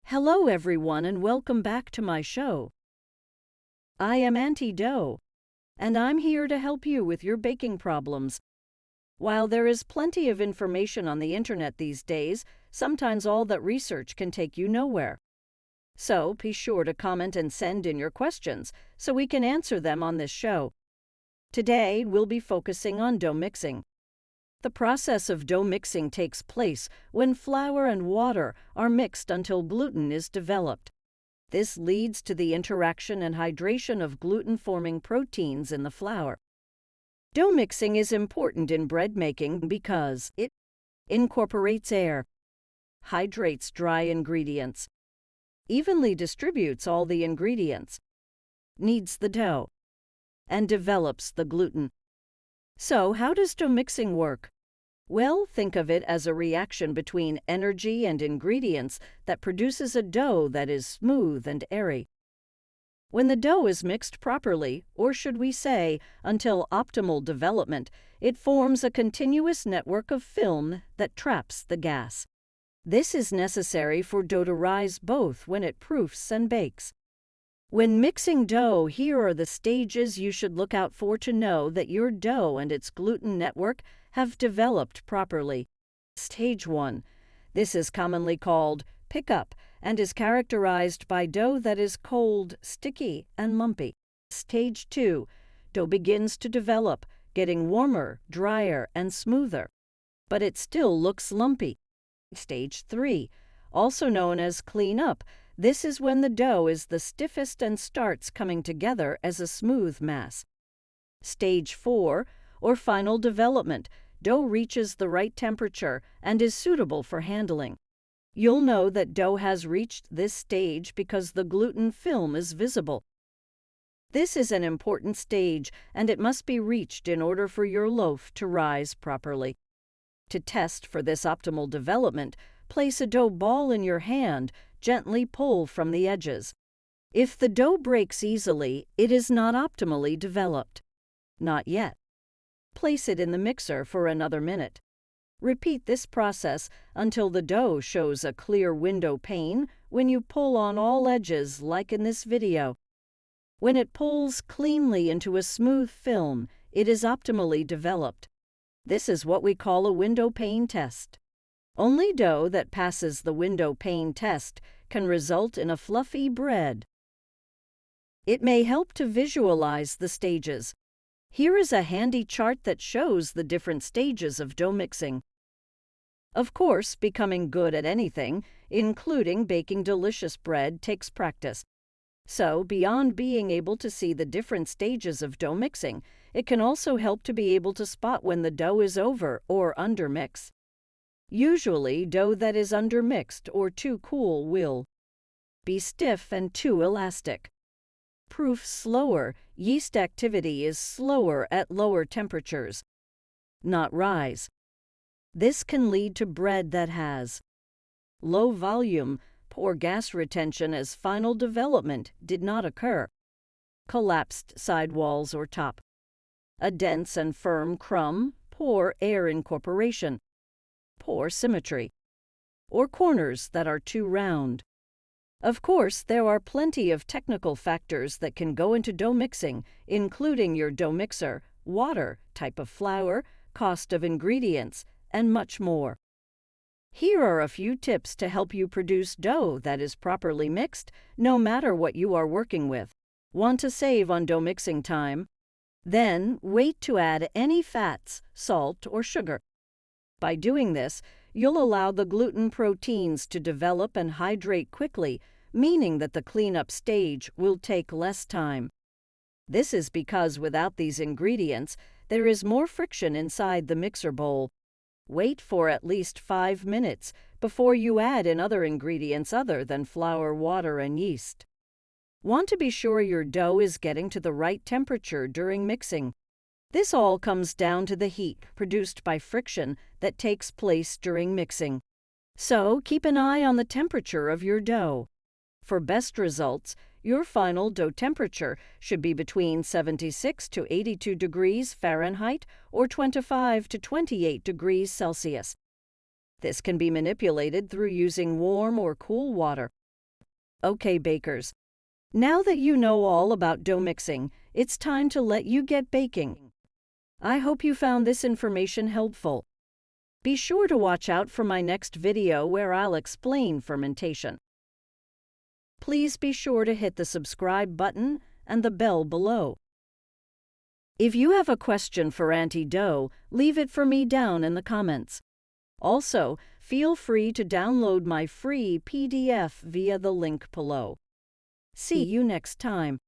Hello everyone and welcome back to my show. I am Aunty Dough, and I'm here to help you with your baking problems. While there is plenty of information on the internet these days, sometimes all that research can take you nowhere. So be sure to comment and send in your questions so we can answer them on this show. Today we'll be focusing on dough mixing. The process of dough mixing takes place when flour and water are mixed until gluten is developed. This leads to the interaction and hydration of gluten-forming proteins in the flour. Dough mixing is important in bread making because it incorporates air, hydrates dry ingredients, evenly distributes all the ingredients, kneads the dough, and develops the gluten. So, how does dough mixing work? Well, think of it as a reaction between energy and ingredients that produces a dough that is smooth and airy. When the dough is mixed properly, or should we say, until optimal development, it forms a continuous network of film that traps the gas. This is necessary for dough to rise both when it proofs and bakes. When mixing dough, here are the stages you should look out for to know that your dough and its gluten network have developed properly. Stage 1. This is commonly called pickup and is characterized by dough that is cold, sticky, and lumpy. Stage 2. Dough begins to develop, getting warmer, drier, and smoother, but it still looks lumpy. Stage 3. Also known as clean up. This is when the dough is the stiffest and starts coming together as a smooth mass. Stage 4, or final development, dough reaches the right temperature and is suitable for handling. You'll know that dough has reached this stage because the gluten film is visible. This is an important stage, and it must be reached in order for your loaf to rise properly. To test for this optimal development, place a dough ball in your hand. Gently pull from the edges. If the dough breaks easily, it is not optimally developed. Not yet. Place it in the mixer for another minute. Repeat this process until the dough shows a clear window pane when you pull on all edges like in this video. When it pulls cleanly into a smooth film, it is optimally developed. This is what we call a window pane test. Only dough that passes the window pane test can result in a fluffy bread. It may help to visualize the stages. Here is a handy chart that shows the different stages of dough mixing. Of course, becoming good at anything, including baking delicious bread, takes practice. So, beyond being able to see the different stages of dough mixing, it can also help to be able to spot when the dough is over or undermixed. Usually, dough that is undermixed or too cool will be stiff and too elastic. Proof slower, yeast activity is slower at lower temperatures. Not rise. This can lead to bread that has low volume, poor gas retention as final development did not occur, collapsed sidewalls or top, a dense and firm crumb, poor air incorporation, poor symmetry, or corners that are too round. Of course, there are plenty of technical factors that can go into dough mixing, including your dough mixer, water, type of flour, cost of ingredients, and much more. Here are a few tips to help you produce dough that is properly mixed, no matter what you are working with. Want to save on dough mixing time? Then wait to add any fats, salt, or sugar. By doing this, you'll allow the gluten proteins to develop and hydrate quickly, meaning that the cleanup stage will take less time. This is because without these ingredients, there is more friction inside the mixer bowl. Wait for at least 5 minutes before you add in other ingredients other than flour, water, and yeast. Want to be sure your dough is getting to the right temperature during mixing. This all comes down to the heat produced by friction that takes place during mixing. So keep an eye on the temperature of your dough. For best results, your final dough temperature should be between 76 to 82 degrees Fahrenheit or 25 to 28 degrees Celsius. This can be manipulated through using warm or cool water. Okay, bakers. Now that you know all about dough mixing, it's time to let you get baking. I hope you found this information helpful. Be sure to watch out for my next video where I'll explain fermentation. Please be sure to hit the subscribe button and the bell below. If you have a question for Aunty Dough, leave it for me down in the comments. Also, feel free to download my free PDF via the link below. See you next time.